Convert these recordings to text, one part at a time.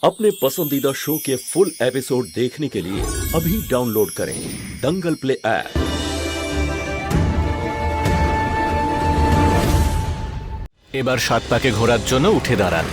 अपने पसंदीदा शो के फुल एपिसोड देखने के लिए अभी डाउनलोड करें दंगल प्ले ऐप। এবার 7 পাকে ঘোরার জন্য উঠে দাঁড়ান।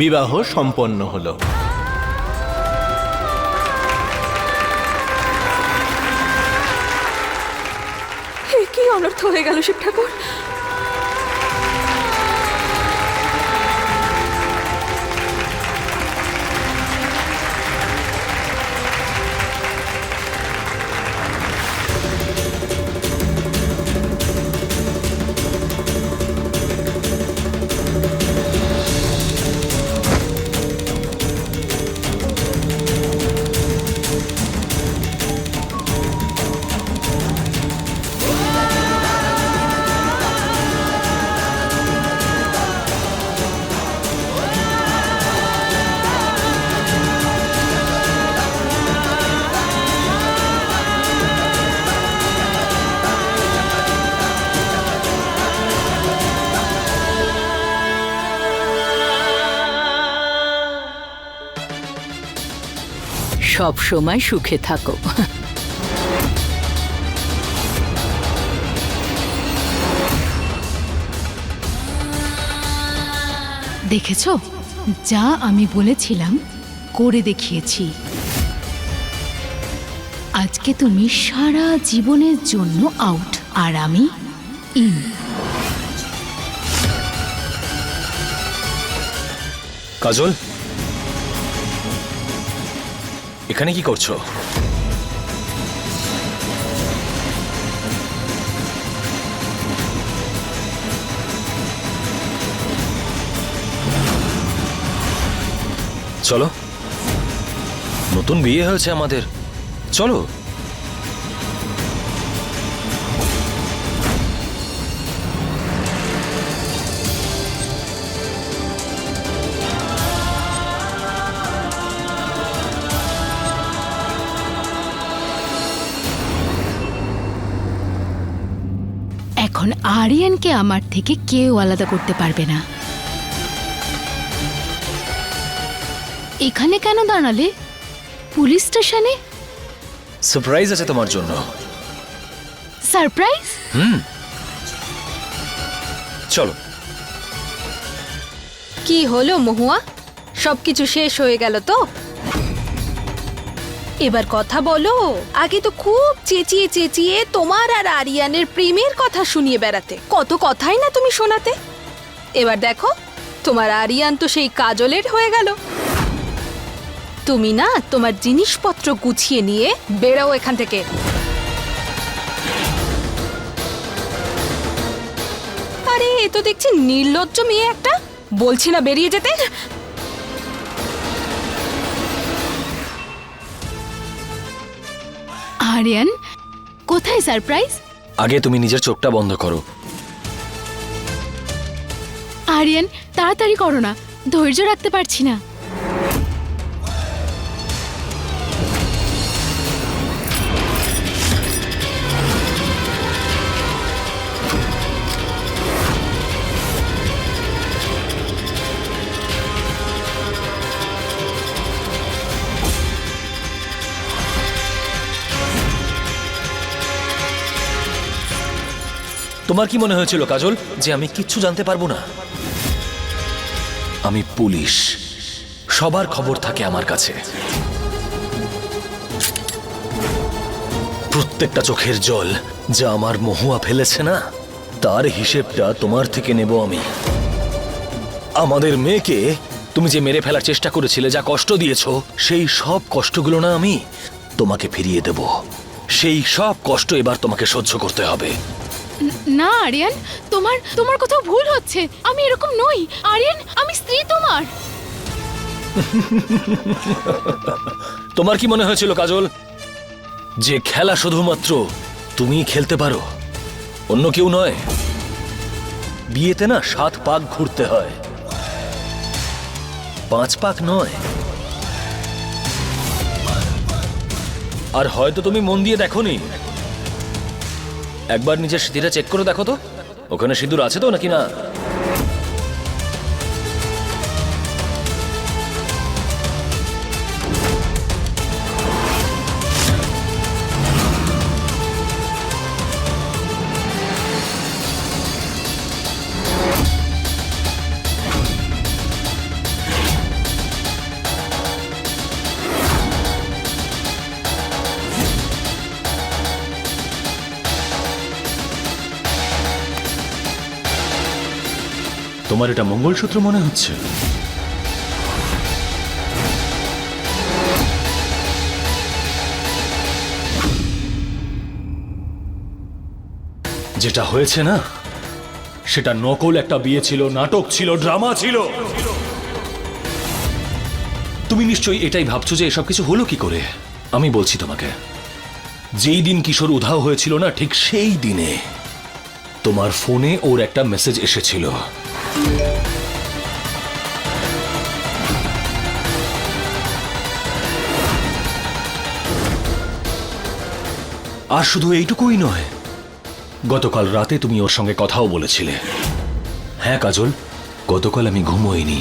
বিবাহ সম্পন্ন হলো। কি অনর্থ হয়ে গেল শিব ঠাকুর। সব সময় সুখে থাকো। দেখেছো, যা আমি বলেছিলাম করে দেখিয়েছি। আজকে তুমি সারা জীবনের জন্য আউট আর আমি ইন। কাজল, এখানে কি করছো? চলো, নতুন বিয়ে হয়েছে আমাদের, চলো। এখন আরিয়ানকে আমার থেকে কেউ আলাদা করতে পারবে না। এখানে কেন দাঁড়ালে? পুলিশ স্টেশনে? সারপ্রাইজ আছে তোমার জন্য। সারপ্রাইজ? চলো। কি হলো মহুয়া, সবকিছু শেষ হয়ে গেল তো? এবার কথা বলো। আগে তো খুব চেঁচিয়ে চেঁচিয়ে তোমার আর আরিয়ানের প্রেমের কথা শুনিয়ে বেড়াতে, কত কথাই না তুমি শোনাতে। এবার দেখো, তোমার আরিয়ান তো সেই কাজলের হয়ে গেল। তুমি না তোমার জিনিসপত্র গুছিয়ে নিয়ে বেরো এখান থেকে। আরে এ তো দেখছি নির্লজ্জ মেয়ে একটা, বলছি না বেরিয়ে যেতে। আরিয়ান, কোথায় সারপ্রাইজ? আগে তুমি নিজের চোখটা বন্ধ করো। আরিয়ান, তাড়াতাড়ি করো না, ধৈর্য রাখতে পারছি না। তোমার কি মনে হয়েছিল কাজল যে আমি কিচ্ছু জানতে পারবো না? আমি পুলিশ, সবার খবর থাকে আমার কাছে। প্রত্যেকটা চোখের জল যা আমার মহুয়া ফেলেছে না, তার হিসেবটা তোমার থেকে নেব আমি। আমাদের মেয়েকে তুমি যে মেরে ফেলার চেষ্টা করেছিলে, যা কষ্ট দিয়েছো, সেই সব কষ্টগুলো না আমি তোমাকে ফিরিয়ে দেব। সেই সব কষ্ট এবার তোমাকে সহ্য করতে হবে। না আরিয়ান, তোমার কোথাও ভুল হচ্ছে। আমি এরকম নই আরিয়ান, আমি স্ত্রী তোমার। তোমার কি মনে হয়েছিল কাজল যে খেলা শুধুমাত্র তুমি খেলতে পারো, অন্য কেউ নয়? বিয়েতে না 7 পাক ঘুরতে হয়, 5 পাক নয়। আর হয়তো তুমি মন দিয়ে দেখোনি। একবার নিজের সিঁথিটা চেক করে দেখো তো, ওখানে সিঁদুর আছে তো নাকি না। তোমার এটা মঙ্গলসূত্র মনে হচ্ছে? যেটা হয়েছে না, সেটা নকল একটা বিয়ে ছিল, নাটক ছিল, ড্রামা ছিল। তুমি নিশ্চয়ই এটাই ভাবছো যে এসব কিছু হলো কি করে। আমি বলছি তোমাকে, যেই দিন কিশোর উধাও হয়েছিল না, ঠিক সেই দিনে তোমার ফোনে ওর একটা মেসেজ এসেছিল। আর শুধু এইটুকুই নয়, গতকাল রাতে তুমি ওর সঙ্গে কথাও বলেছিলে। হ্যাঁ কাজল, গতকাল আমি ঘুমোইনি।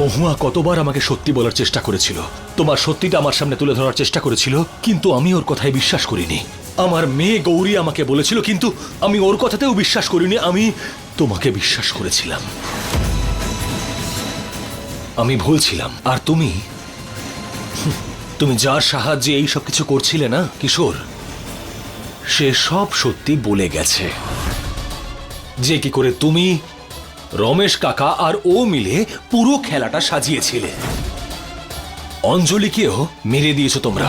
মহুয়া কতবার আমাকে সত্যি বলার চেষ্টা করেছিল, তোমার সত্যিটা আমার সামনে তুলে ধরার চেষ্টা করেছিল, কিন্তু আমি ওর কথায় বিশ্বাস করিনি। আমার মেয়ে গৌরী আমাকে বলেছিল, কিন্তু আমি ওর কথাতেও বিশ্বাস করিনি। আমি তোমাকে বিশ্বাস করেছিলাম। আমি ভুল ছিলাম। আর তুমি যার সাহায্যে এই সব কিছু করছিলে না কিশোর, সে সব সত্যি বলে গেছে। যে কি করে তুমি, রমেশ কাকা আর ও মিলে পুরো খেলাটা সাজিয়েছিলে। অঞ্জলিকেও মেরে দিয়েছো তোমরা।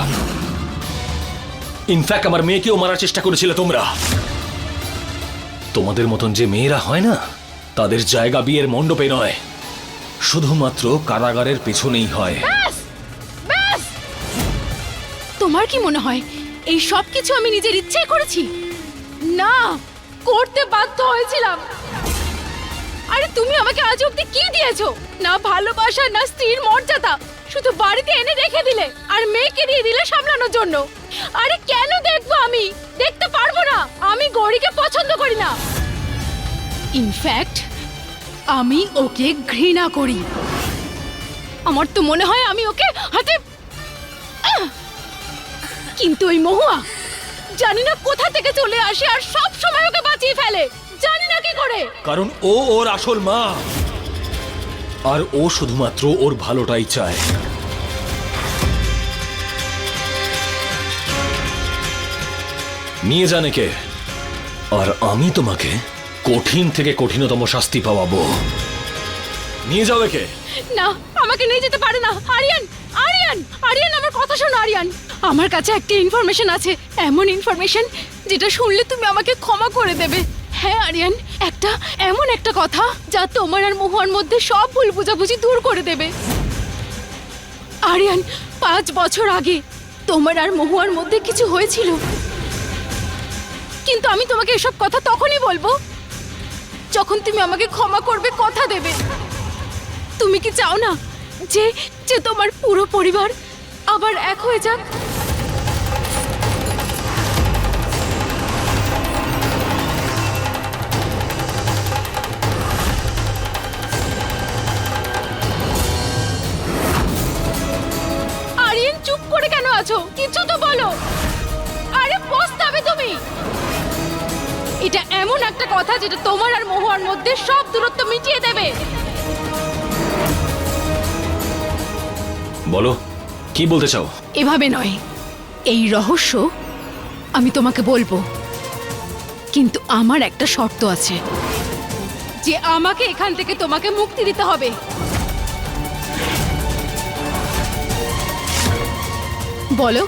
ইনফ্যাক্ট আমার মেয়েকেও মারার চেষ্টা করেছিলে তোমরা। তোমাদের মতন যে মেয়েরা হয় না, তাদের জায়গা বিয়ের মণ্ডপে নয়, শুধুমাত্র কারাগারের পেছনেই হয়। ব্যাস! তোমার কি মনে হয় এই সব কিছু আমি নিজের ইচ্ছায় করেছি? না, করতে বাধ্য হয়েছিলাম। আরে তুমি আমাকে আজ অব্দি কি দিয়েছো? না ভালোবাসা, না স্ত্রীর মর্যাদা, শুধু বাড়িতে এনে রেখে দিলে আর মেয়েকে দিয়ে দিলে সামলানোর জন্য। আরে কেন দেখবো? আমি দেখতে পারবো না। আমি গৌরীকে পছন্দ করি না। ইনফ্যাক্ট আমি ওকে ঘৃণা করি। আমার তো মনে হয় আমি ওকে হাতে কিন্তু ওই মহুয়া জানি না কোথা থেকে চলে আসে আর সব সময় ওকে বাঁচিয়ে ফেলে। জানি না কি করে। কারণ ও ওর আসল মা, আর ও শুধুমাত্র ওর ভালোটাই চায়। নিয়ে জানে কে, আর আমি তোমাকে কঠিন থেকে কঠিনতম শাস্তি পাওয়াবো। নিয়ে যাও একে। না, আমাকে নিয়ে যেতে পারে না। আরিয়ান, আরিয়ান, আরিয়ান, আমার কথা শোনো আরিয়ান। আমার কাছে একটা ইনফরমেশন আছে, এমন ইনফরমেশন যেটা শুনলে তুমি আমাকে ক্ষমা করে দেবে। হ্যাঁ আরিয়ান, এমন একটা কথা যা তোমার আর মহুয়ার মধ্যে সব ভুল বোঝাবুঝি দূর করে দেবে। আরিয়ান, 5 বছর আগে তোমার আর মহুয়ার মধ্যে কিছু হয়েছিল, কিন্তু আমি তোমাকে এসব কথা তখনই বলবো যখন তুমি আমাকে ক্ষমা করবে, কথা দেবে। তুমি কি চাও না যে তোমার পুরো পরিবার আবার এক হয়ে যাক? আরিয়ান, চুপ করে কেন আছো? কিছু তো বলো। আরে পস্তাবে তুমি। এটা এমন একটা কথা যেটা তোমার আর মহুয়ার মধ্যে সব দূরত্ব মিটিয়ে দেবে। বলো, কি বলতে চাও? এভাবে নয়, এই রহস্য আমি তোমাকে বলবো, কিন্তু আমার একটা শর্ত আছে যে আমাকে এখান থেকে তোমাকে মুক্তি দিতে হবে। বলো,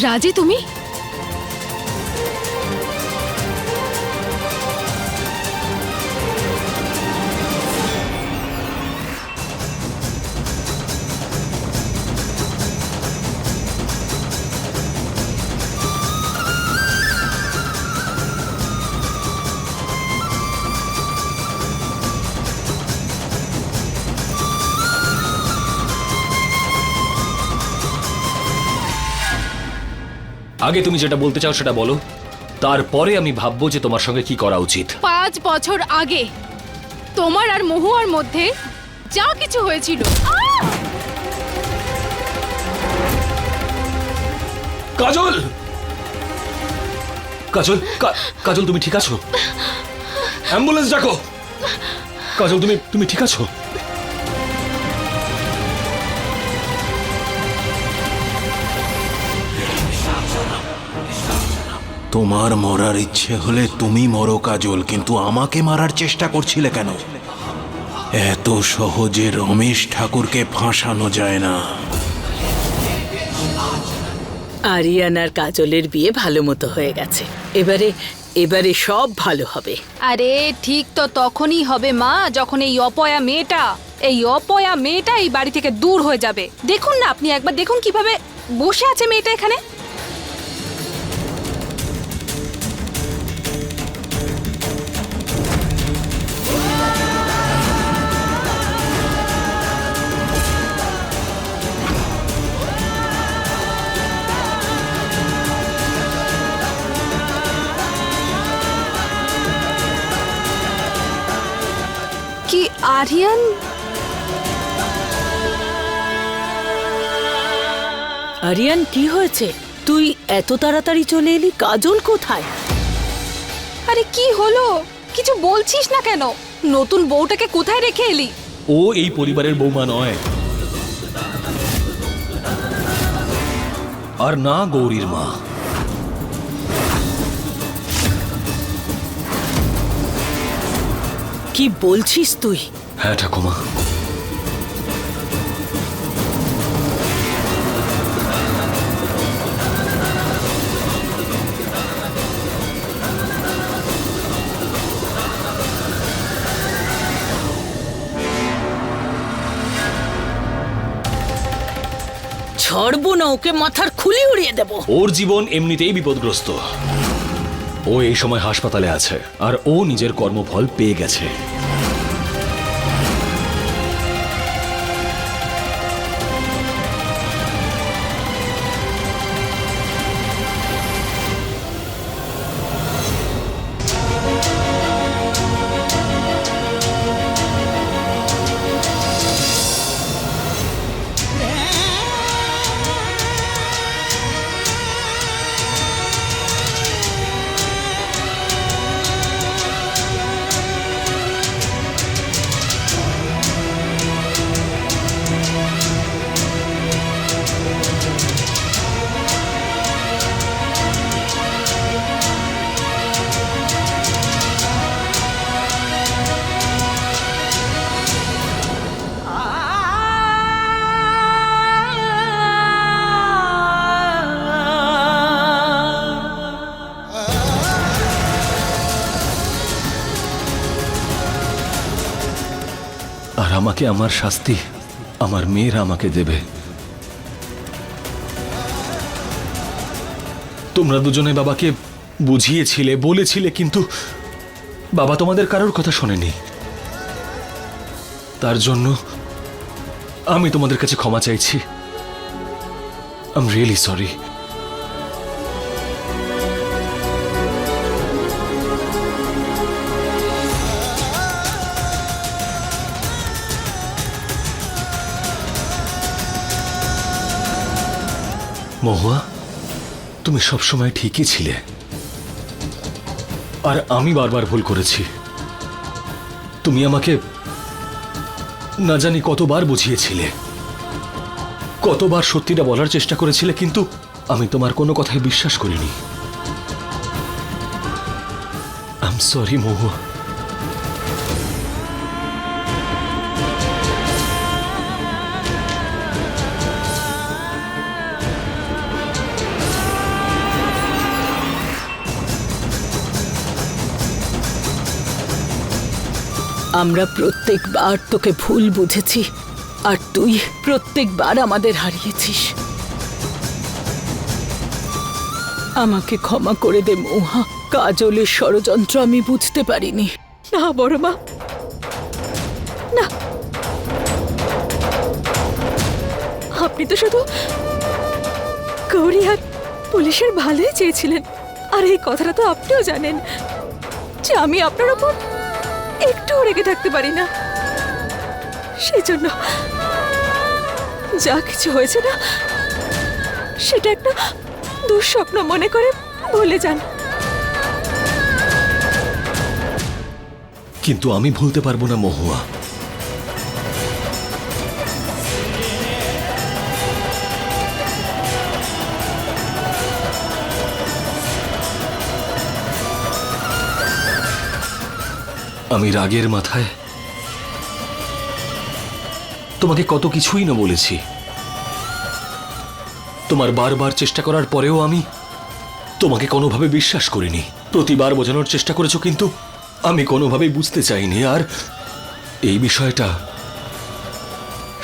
রাজি তুমি? আগে তুমি যেটা বলতে চাও সেটা বলো, তারপরে আমি ভাববো যে তোমার সঙ্গে কি করা উচিত। 5 বছর আগে তোমার আর মহুয়ার মধ্যে যা কিছু হয়েছিল, কাজল, কাজল, কাজল তুমি ঠিক আছো? অ্যাম্বুলেন্স ডাকো। কাজল তুমি ঠিক আছো? তোমার মরার ইচ্ছে হলে তুমি মরো কাজল, কিন্তু আমাকে মারার চেষ্টা করছিলে কেন? এত সহজে রমেশ ঠাকুরকে ফাঁসানো যায় না। আরিয়ান আর কাজলের বিয়ে ভালো মতো হয়ে গেছে। এবারে সব ভালো হবে। আরে ঠিক তো তখনই হবে মা, যখন এই অপয়া মেয়েটা এই বাড়ি থেকে দূর হয়ে যাবে। দেখুন না, আপনি একবার দেখুন কিভাবে বসে আছে মেয়েটা এখানে। কি আরিয়ান? আরিয়ান, কি হয়েছে? তুই এত তাড়াতাড়ি চলে এলি? কাজল কোথায়? আরে কি হলো? কিছু বলছিস না কেন? নতুন বউটাকে কোথায় রেখে এলি? ও এই পরিবারের বৌমা নয়, আর না গৌরীর মা। কি বলছিস তুই? হ্যাঁ ঠাকুমা, ছাড়বো না ওকে, মাথার খুলি উড়িয়ে দেব। ওর জীবন এমনিতেই বিপদগ্রস্ত। ও এই সময় হাসপাতালে আছে, আর ও নিজের কর্মফল পেয়ে গেছে। আর আমাকে আমার শাস্তি আমার মেয়েরা আমাকে দেবে। তোমরা দুজনে বাবাকে বুঝিয়েছিলে, বলেছিলে, কিন্তু বাবা তোমাদের কারোর কথা শোনেনি। তার জন্য আমি তোমাদের কাছে ক্ষমা চাইছি। I am really sorry. Mahua, তুমি সবসময় ঠিকই ছিলে। আর আমি বারবার ভুল করেছি। তুমি আমাকে না জানি কতবার বুঝিয়েছিলে, কতবার সত্যিটা বলার চেষ্টা করেছিলে, কিন্তু আমি তোমার কোনো কথায় বিশ্বাস করিনি। আই এম সরি মহুয়া। আমরা প্রত্যেকবার তোকে ভুল বুঝেছি, আর তুই প্রত্যেকবার আমাদের হারিয়েছিস। আমাকে ক্ষমা করে দে মহুয়া, কাজলের ষড়যন্ত্র আমি বুঝতে পারিনি। না বড় মা, না, আপনি তো শুধু গৌরী আর পুলিশের ভালোই চেয়েছিলেন। আর এই কথাটা তো আপনিও জানেন যে আমি আপনার ওপর একটুও রেগে থাকতে পারি না। সেই জন্য যা কিছু হয়েছে না, সেটা একটা দুঃস্বপ্ন মনে করে ভুলে যান। কিন্তু আমি ভুলতে পারবো না মহুয়া। আমি রাগের মাথায় তোমাকে কত কিছুই না বলেছি। তোমার বারবার চেষ্টা করার পরেও আমি তোমাকে কোনোভাবে বিশ্বাস করিনি। প্রতিবার বোঝানোর চেষ্টা করেছো, কিন্তু আমি কোনোভাবেই বুঝতে চাইনি। আর এই বিষয়টা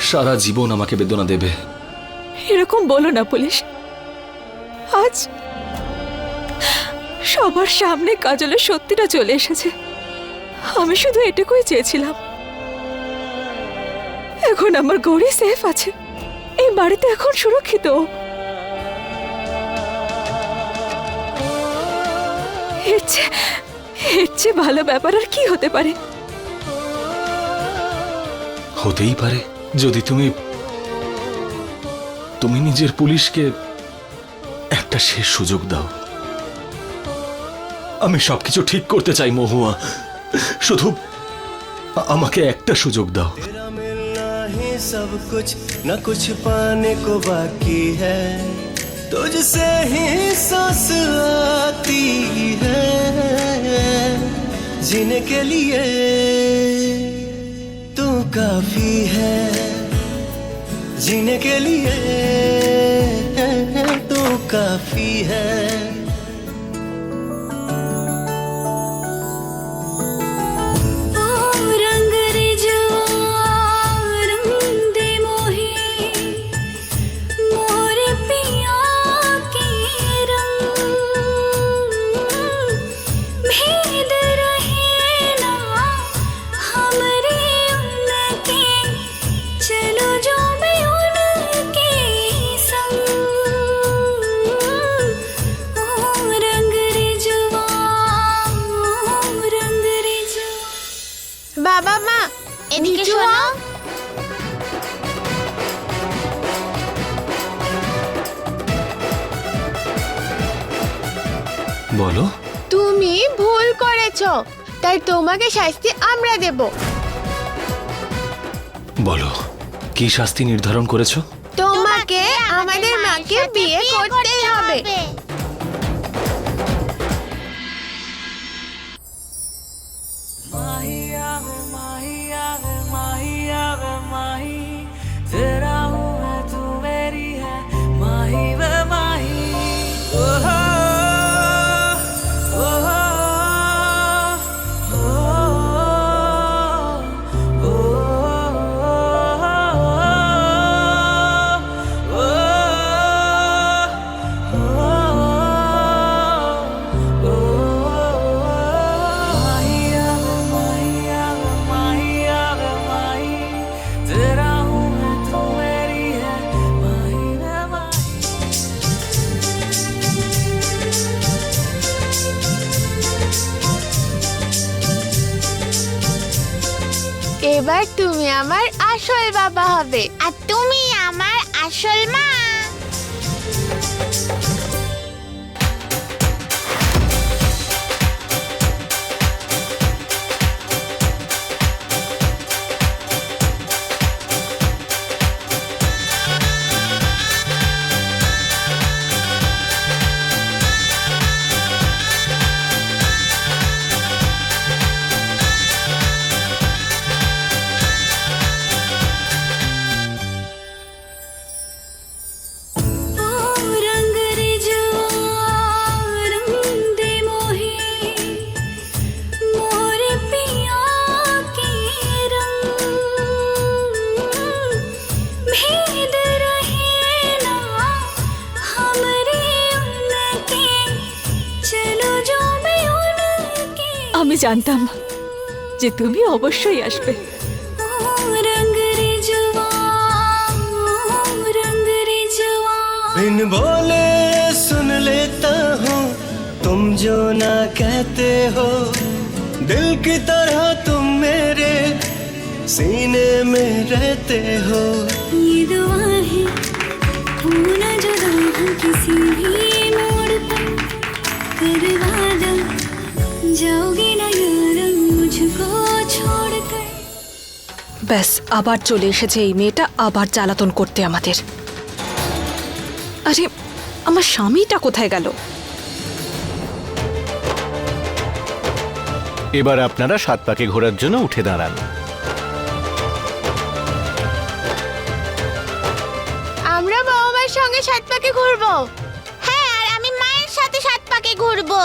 সারা জীবন আমাকে বেদনা দেবে। এরকম বলো না পুলিশ। আজ সবার সামনে কাজলের সত্যিটা চলে এসেছে। আমি শুধু এটুকুই চেয়েছিলাম, এখন আমার গৌরী সেফ আছে, এই বাড়িতে এখন সুরক্ষিত। এর চেয়ে ভালো ব্যাপার আর কি হতে পারে? হতেই পারে যদি তুমি নিজের পুলিশকে একটা শেষ সুযোগ দাও। আমি সবকিছু ঠিক করতে চাই মহুয়া, শুধু আমাকে একটা সুযোগ দাও। तेरा मिलना ही सब कुछ न कुछ पाने को बाकी है, तुझसे ही सांस आती है, जीने के लिए तू काफी है, जीने के लिए तू काफी है। বাবা মা এদিকে শোনো। বলো। তুমি ভুল করেছো, তাই তোমাকে শাস্তি আমরা দেব। বলো, কি শাস্তি নির্ধারণ করেছো? তোমাকে আমাদের মাকে বিয়ে করতে হবে। এবার তুমি আমার আসল বাবা হবে, আর তুমি আমার আসল মা। আমি জানতাম যে তুমি অবশ্যই আসবে। बिन बोले सुन लेता हूँ तुम जो ना कहते हो, दिल की तरह तुम मेरे सीने में रहते हो। ये दुआ है होना जुदा हम किसी भी मोड़ पर, कर वादा जाओगे ना यार मुझको छोड़कर। ব্যাস আবার চলে এসেছে এই মেয়েটা, আবার জ্বালাতন করতে আমাদের। আরে আমার স্বামীটা কোথায় গেল? এবার আপনারা 7 পাকে ঘোরার জন্য উঠে দাঁড়ান। আমরা বাবা মায়ের সঙ্গে 7 পাকে ঘুরবো। হ্যাঁ, আর আমি মায়ের সাথে 7 পাকে ঘুরবো।